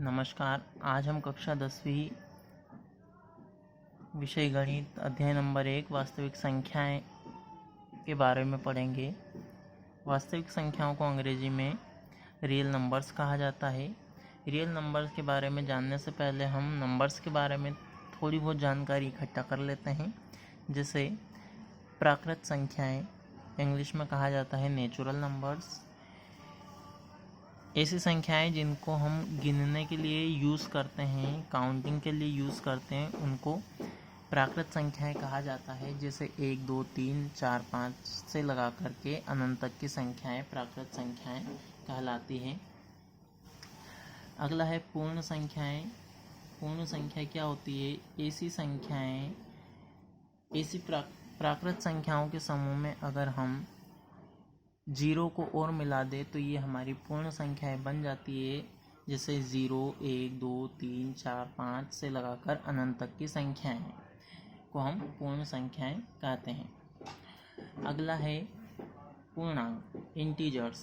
नमस्कार। आज हम कक्षा 10वीं विषय गणित अध्याय नंबर 1 वास्तविक संख्याएं के बारे में पढ़ेंगे। वास्तविक संख्याओं को अंग्रेजी में रियल नंबर्स कहा जाता है। रियल नंबर्स के बारे में जानने से पहले हम नंबर्स के बारे में थोड़ी बहुत जानकारी इकट्ठा कर लेते हैं। जैसे प्राकृत संख्याएं इंग्लिश में कहा जाता है नेचुरल नंबर्स। ऐसी संख्याएं जिनको हम गिनने के लिए यूज़ करते हैं, काउंटिंग के लिए यूज़ करते हैं, उनको प्राकृत संख्याएं कहा जाता है। जैसे 1, 2, 3, 4, 5 से लगा करके अनंत तक की संख्याएं प्राकृत संख्याएं कहलाती हैं। अगला है पूर्ण संख्याएं। पूर्ण संख्या क्या होती है? ऐसी संख्याएं, ऐसी प्राकृत संख्याओं के समूह में अगर हम जीरो को और मिला दे तो ये हमारी पूर्ण संख्याएं बन जाती है। जैसे 0, 1, 2, 3, 4, 5 से लगाकर अनंत तक की संख्याएं को हम पूर्ण संख्याएं कहते हैं। अगला है पूर्णांक, इंटीजर्स।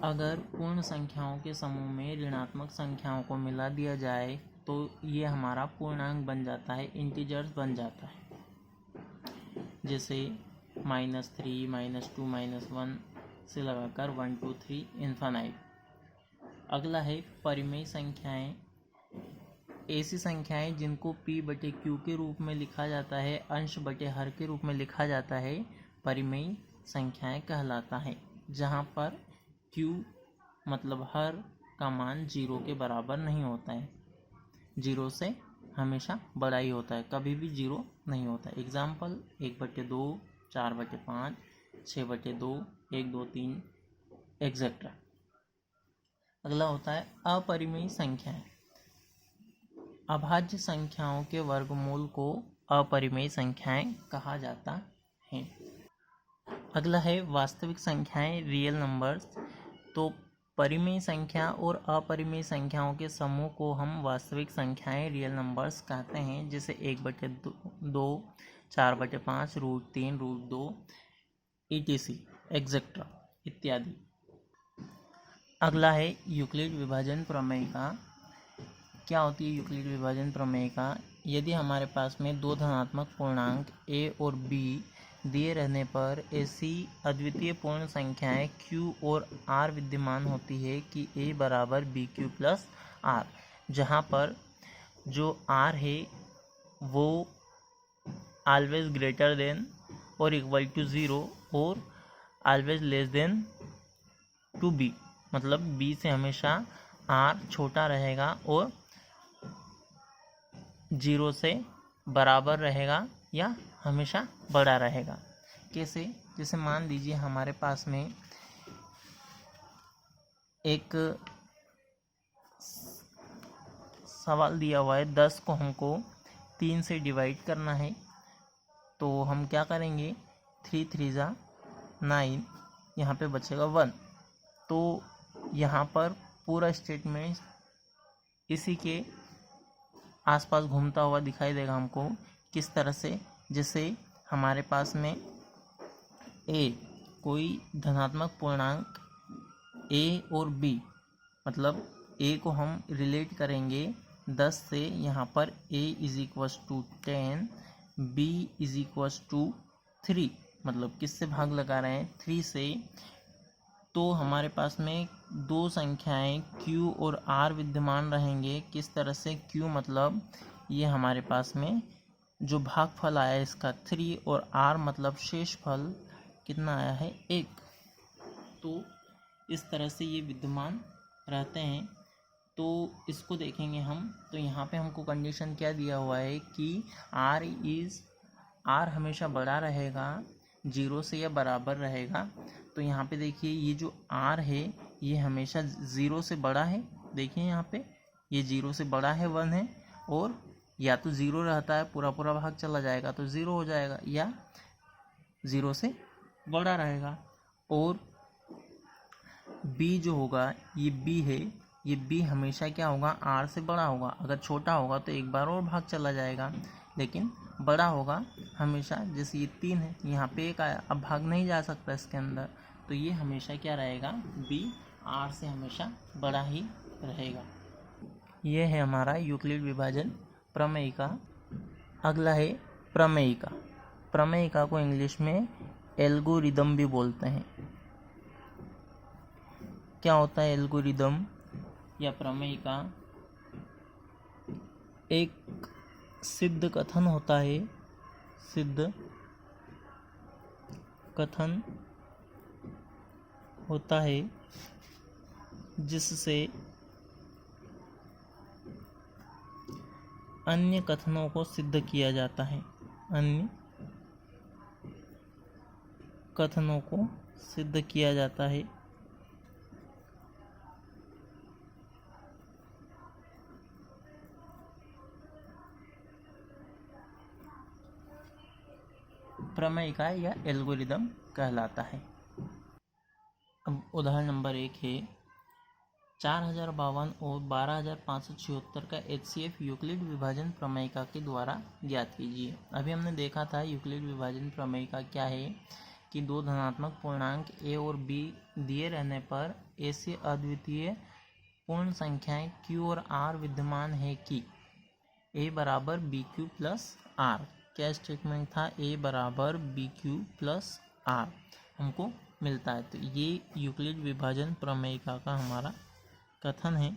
अगर पूर्ण संख्याओं के समूह में ऋणात्मक संख्याओं को मिला दिया जाए तो ये हमारा पूर्णांक बन जाता है, इंटीजर्स बन जाता है। जैसे -3, -2, -1 से लगाकर 1, 2, 3 इन्फिनाइट। अगला है परिमेय संख्याएं। ऐसी संख्याएं जिनको p/q के रूप में लिखा जाता है, अंश/हर के रूप में लिखा जाता है, परिमेय संख्याएं कहलाता है। जहां पर q मतलब हर का मान 0 के बराबर नहीं होता है, 0 से हमेशा बड़ा ही होता है, कभी भी 0 नहीं होता है। Example 1/2, 4/5, 6/2, 1, 2, 3 etcetera. अगला होता है अपरिमेय संख्याएं। अभाज्य संख्याओं के वर्गमूल को अपरिमेय संख्याएं कहा जाता है। अगला है वास्तविक संख्याएं, रियल नंबर्स। तो परिमेय संख्या और अपरिमेय संख्याओं के समूह को हम वास्तविक संख्याएं, रियल नंबर्स कहते हैं। जैसे 1/2, 4/5, √3, √2 etc एक्सेट्रा इत्यादि। अगला है यूक्लिड विभाजन प्रमेय का। क्या होती है यूक्लिड विभाजन प्रमेय का? यदि हमारे पास में दो धनात्मक पूर्णांक a और b दिए रहने पर ऐसी अद्वितीय पूर्ण संख्याएं q और r विद्यमान होती है कि a बराबर bq प्लस r, जहाँ पर जो r है वो ऑलवेज ग्रेटर देन और इक्वल टू 0 और always less than to b, मतलब b से हमेशा r छोटा रहेगा और 0 से बराबर रहेगा या हमेशा बड़ा रहेगा। कैसे? जैसे मान लीजिए हमारे पास में एक सवाल दिया हुआ है, 10 को हमको 3 से डिवाइड करना है। तो हम क्या करेंगे? 3 3 जा 9, यहाँ पे बचेगा 1। तो यहाँ पर पूरा स्टेटमेंट इसी के आसपास घूमता हुआ दिखाई देगा हमको। किस तरह से? जैसे हमारे पास में a, कोई धनात्मक पूर्णांक a और b, मतलब a को हम रिलेट करेंगे 10 से। यहाँ पर a = 10, b = 3, मतलब किससे भाग लगा रहे हैं? 3 से। तो हमारे पास में दो संख्याएं q और r विद्यमान रहेंगे। किस तरह से? q मतलब ये हमारे पास में जो भागफल आया है इसका 3, और r मतलब शेष फल कितना आया है? 1। तो इस तरह से ये विद्यमान रहते हैं। तो इसको देखेंगे हम, तो यहाँ पे हमको कंडीशन क्या दिया हुआ है कि r हमेशा बड़ा रहेगा, 0 से या बराबर रहेगा। तो यहाँ पे देखिए ये जो r है ये हमेशा 0 से बड़ा है। देखिए यहाँ पे ये 0 से बड़ा है, 1 है, और या तो 0 रहता है, पूरा पूरा भाग चला जाएगा तो 0 हो जाएगा, या 0 से बड़ा रहेगा। और b जो होगा, ये b है, ये b हमेशा क्या होगा? r से बड़ा होगा। अगर छोटा होगा तो एक बार और भाग चला जाएगा, लेकिन बड़ा होगा हमेशा। जैसे ये 3 है, यहाँ पे 1 आया, अब भाग नहीं जा सकता इसके अंदर, तो ये हमेशा क्या रहेगा? b r से हमेशा बड़ा ही रहेगा। ये है हमारा यूक्लिड विभाजन प्रमेय का। अगला है प्रमेयिका। प्रमेयिका को इंग्लिश में एल्गोरिदम भी बोलते हैं। क्या होता है एल्गोरिदम या प्रमेयिका? एक सिद्ध कथन होता है, सिद्ध कथन होता है जिससे अन्य कथनों को सिद्ध किया जाता है, अन्य कथनों को सिद्ध किया जाता है। प्रमेयिका या एल्गोरिदम कहलाता है। अब उदाहरण नंबर 1 है 4052 और 12576 का HCF यूक्लिड विभाजन प्रमेयिका के द्वारा ज्ञात कीजिए। अभी हमने देखा था यूक्लिड विभाजन प्रमेयिका क्या है कि दो धनात्मक पूर्णांक a और b दिए रहने पर a से अद्वितीय पूर्ण संख्याएं q और r विद्यमान है कि a बराबर bq प्लस r। क्या स्टेटमेंट था? a बराबर bq प्लस r हमको मिलता है। तो ये यूक्लिड विभाजन प्रमेयिका का हमारा कथन है।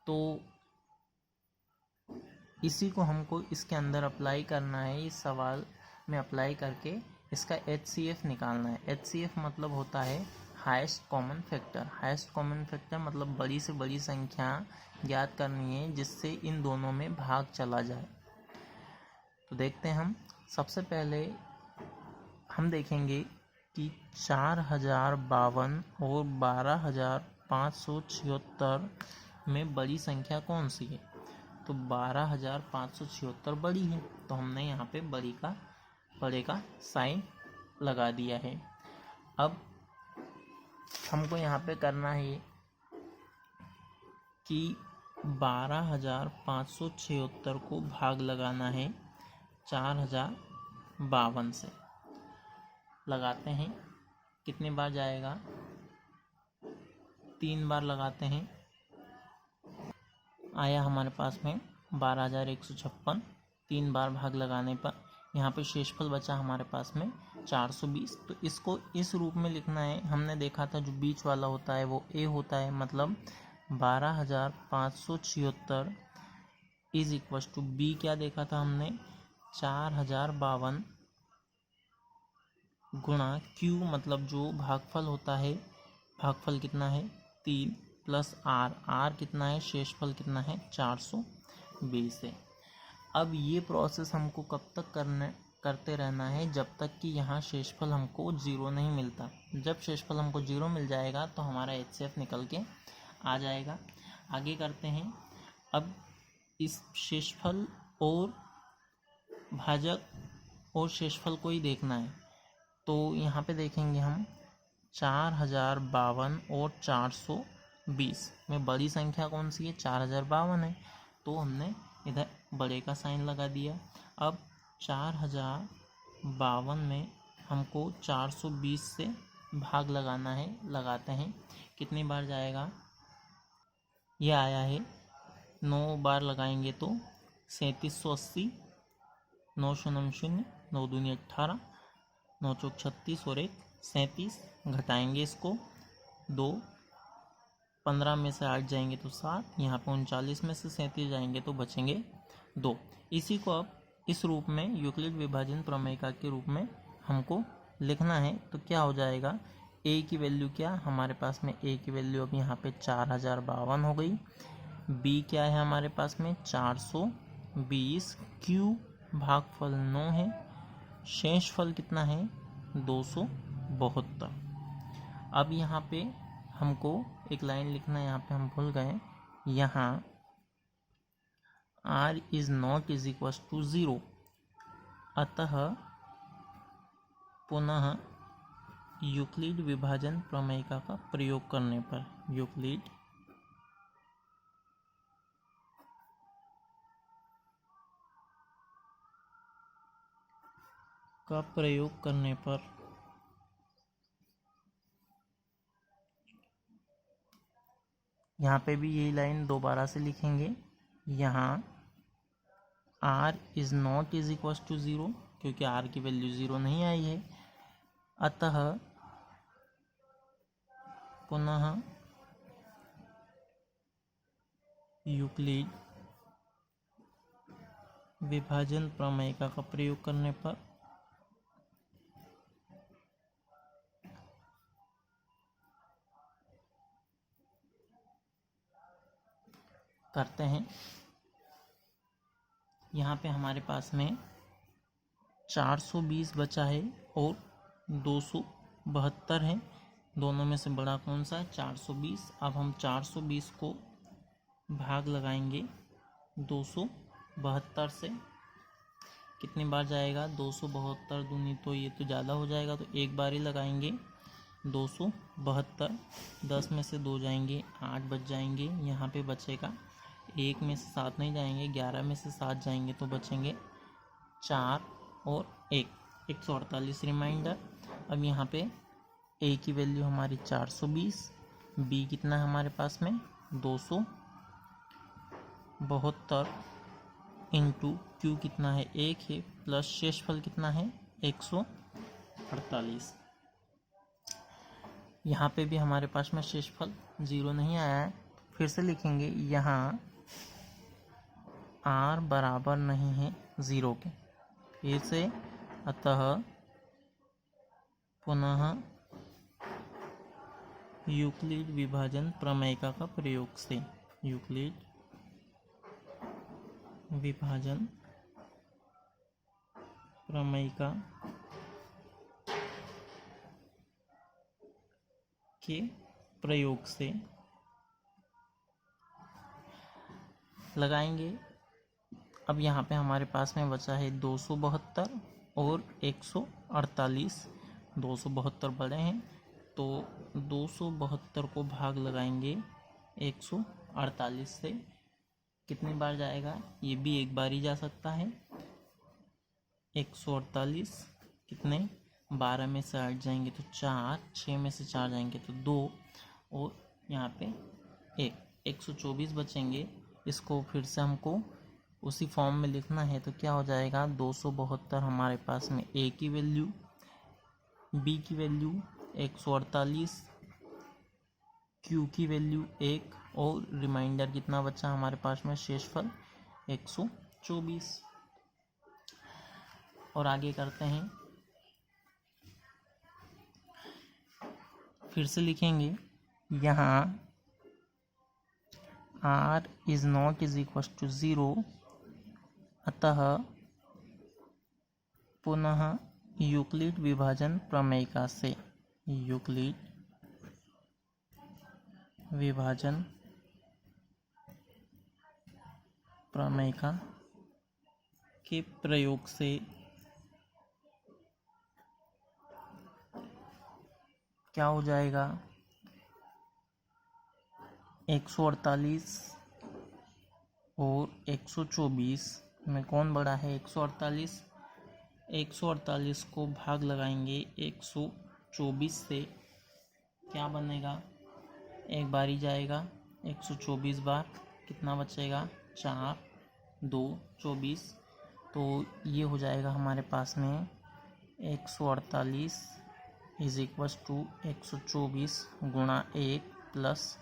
तो इसी को हमको इसके अंदर अप्लाई करना है, इस सवाल में अप्लाई करके इसका HCF निकालना है। HCF मतलब होता है highest common factor. Highest common factor मतलब बड़ी से बड़ी संख्या ज्ञात करनी है जिससे इन दोनों में भाग चला जाए। तो देखते हैं हम। सबसे पहले हम देखेंगे कि 4052 और 12576 में बड़ी संख्या कौन सी है? तो 12576 बड़ी है, तो हमने यहाँ पे बड़े का साइन लगा दिया है। अब हमको यहाँ पे करना है कि 12576 को भाग लगाना है 4052 से। लगाते हैं, कितने बार जाएगा? 3 बार लगाते हैं। आया हमारे पास में 12156। 3 बार भाग लगाने पर यहाँ पे शेषफल बचा हमारे पास में 420। तो इसको इस रूप में लिखना है। हमने देखा था जो बीच वाला होता है वो a होता है, मतलब 12576 इज इक्वल टू b। क्या देखा था हमने? 4052 गुणा q, मतलब जो भागफल होता है, भागफल कितना है? 3 प्लस r कितना है? शेषफल कितना है? 420 है। अब ये प्रोसेस हमको कब तक करते रहना है? जब तक कि यहाँ शेषफल हमको 0 नहीं मिलता। जब शेषफल हमको 0 मिल जाएगा तो हमारा HCF निकल के आ जाएगा। आगे करते हैं। अब इस शेषफल और भाजक और शेषफल को ही देखना है। तो यहाँ पे देखेंगे हम 4052 और 420 में बड़ी संख्या कौन सी है? 4052 है, तो हमने इधर बड़े का साइन लगा दिया। अब 4052 में हमको 420 से भाग लगाना है। लगाते हैं, कितनी बार जाएगा? यह आया है 9 बार लगाएंगे तो 3780, 9 शून्य 0, 9 दूनी 18, 9 चौक 36 और 1 37। घटाएंगे इसको, 2 15 में से 8 जाएंगे तो 7, यहाँ पे 39 में से 37 जाएंगे तो बचेंगे 2। इसी को अब इस रूप में यूक्लिड विभाजन प्रमेयिका के रूप में हमको लिखना है। तो क्या हो जाएगा? a की वैल्यू क्या हमारे पास में? a की वैल्यू अब यहाँ पे 4052 हो गई। b क्या है हमारे पास में? 420। q भागफल 9 है। शेषफल कितना है? 272। अब यहाँ पे हमको एक लाइन लिखना है, यहाँ पे हम भूल गए। यहाँ r is not is equal to 0, अतः पुनः यूक्लिड विभाजन प्रमेयिका का प्रयोग करने पर, यूक्लिड का प्रयोग करने पर यहाँ पे भी यही लाइन दोबारा से लिखेंगे। यहाँ r is not is equal to 0 क्योंकि r की वैल्यू 0 नहीं आई है, अतः पुनः यूक्लिड विभाजन प्रमेय का प्रयोग करने पर करते हैं। यहाँ पे हमारे पास में 420 बचा है और 272 है, दोनों में से बड़ा कौन सा है? 420। अब हम 420 को भाग लगाएंगे 272 से, कितनी बार जाएगा? 272 दूनी तो ये तो ज़्यादा हो जाएगा, तो एक बार ही लगाएंगे 272। 10 में से 2 जाएंगे, 8 बच जाएंगे। यहाँ पे बचेगा 1 में से 7 नहीं जाएंगे, 11 में से 7 जाएंगे तो बचेंगे 4 और 1, 148 रिमाइंडर। अब यहाँ पे a की वैल्यू हमारी 420, b कितना है हमारे पास में? 272 इंटू q कितना है? 1 है, प्लस शेषफल कितना है? 148। यहाँ पे भी हमारे पास में शेषफल 0 नहीं आया है, फिर से लिखेंगे यहाँ r बराबर नहीं है 0 के, फिर से अतः पुनः यूक्लिड विभाजन प्रमेय का प्रयोग से, यूक्लिड विभाजन प्रमेय का के प्रयोग से लगाएंगे। अब यहाँ पे हमारे पास में बचा है 272 और 148। 272 बड़े हैं तो 272 को भाग लगाएंगे 148 से, कितनी बार जाएगा? ये भी एक बार ही जा सकता है। 148 कितने? 12 में से 8 जाएंगे तो 4, 6 में से 4 जाएंगे तो 2 और यहाँ पे 1, 124 बचेंगे। इसको फिर से हमको उसी फॉर्म में लिखना है तो क्या हो जाएगा? 272 हमारे पास में a की वैल्यू, b की वैल्यू 148, q की वैल्यू 1 और रिमाइंडर कितना बचा हमारे पास में? शेषफल 124। और आगे करते हैं, फिर से लिखेंगे यहाँ r is not is equal to 0, अतः पुनः यूक्लिड विभाजन प्रमेय का से, यूक्लिड विभाजन प्रमेय का के प्रयोग से क्या हो जाएगा? 148 और 124 में कौन बड़ा है? 148। 148 को भाग लगाएंगे 124 से, क्या बनेगा? एक बार ही जाएगा 124 बार, कितना बचेगा? 4, 2, 24। तो ये हो जाएगा हमारे पास में 148 इज इक्वल टू 124 गुणा 1 प्लस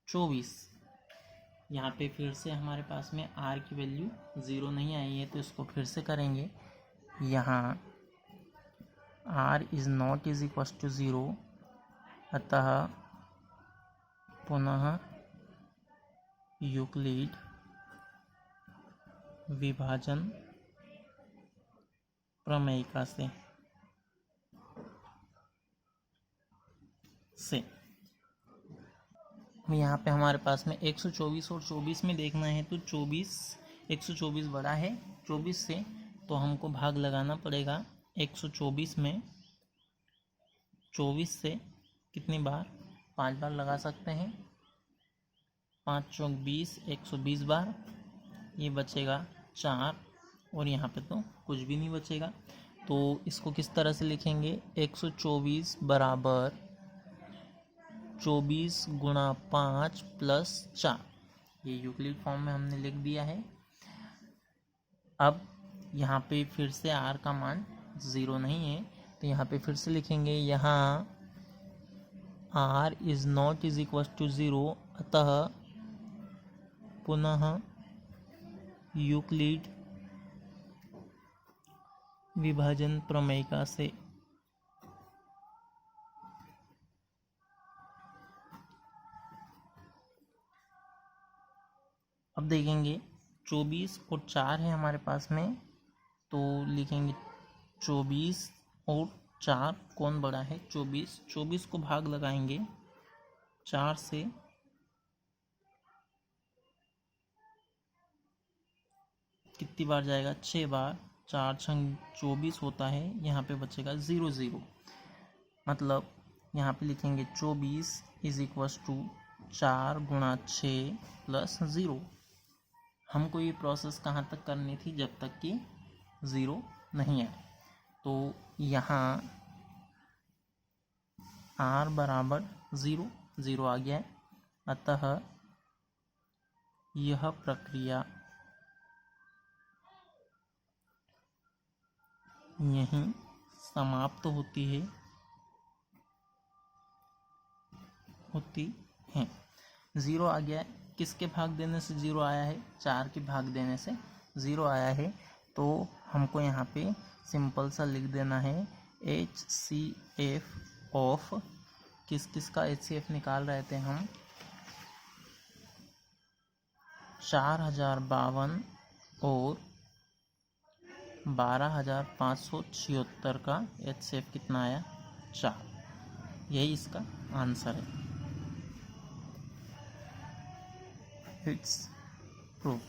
24। यहाँ पे फिर से हमारे पास में r की वैल्यू 0 नहीं आई है तो इसको फिर से करेंगे। यहाँ r is not is equal to 0, अतः पुनः यूक्लिड विभाजन प्रमेयिका से यहाँ पे हमारे पास में 124 और 24 में देखना है तो 124 बड़ा है 24 से, तो हमको भाग लगाना पड़ेगा 124 में। 24 से कितनी बार? 5 बार लगा सकते हैं। 5 चौक 20, 120 बार। ये बचेगा 4 और यहाँ पे तो कुछ भी नहीं बचेगा। तो इसको किस तरह से लिखेंगे? 124 बराबर 24 गुणा 5 प्लस 4, ये यूक्लिड फॉर्म में हमने लिख दिया है। अब यहाँ पे फिर से r का मान 0 नहीं है, तो यहाँ पे फिर से लिखेंगे, यहाँ r is not is equal to 0, अतः पुनः यूक्लिड विभाजन प्रमेय से अब देखेंगे 24 और 4 है हमारे पास में, तो लिखेंगे 24 और 4 कौन बड़ा है, 24 को भाग लगाएंगे 4 से, कितनी बार जाएगा, 6 बार, 4 छंग 24 होता है, यहाँ पे बचेगा 0 0, मतलब यहाँ पे लिखेंगे 24 इज इक्वल टू 4 गुणा 6 प्लस 0। हमको ये प्रोसेस कहाँ तक करनी थी, जब तक कि 0 नहीं आए। तो यहाँ r बराबर 0 0 आ गया है, अतः यह प्रक्रिया यहीं समाप्त होती है। 0 आ गया है, किसके भाग देने से 0 आया है, 4 के भाग देने से 0 आया है। तो हमको यहाँ पे सिंपल सा लिख देना है HCF ऑफ, किस का HCF निकाल रहे थे हम, 4052 और 12576 का HCF कितना आया, 4, यही इसका आंसर है। It's proof.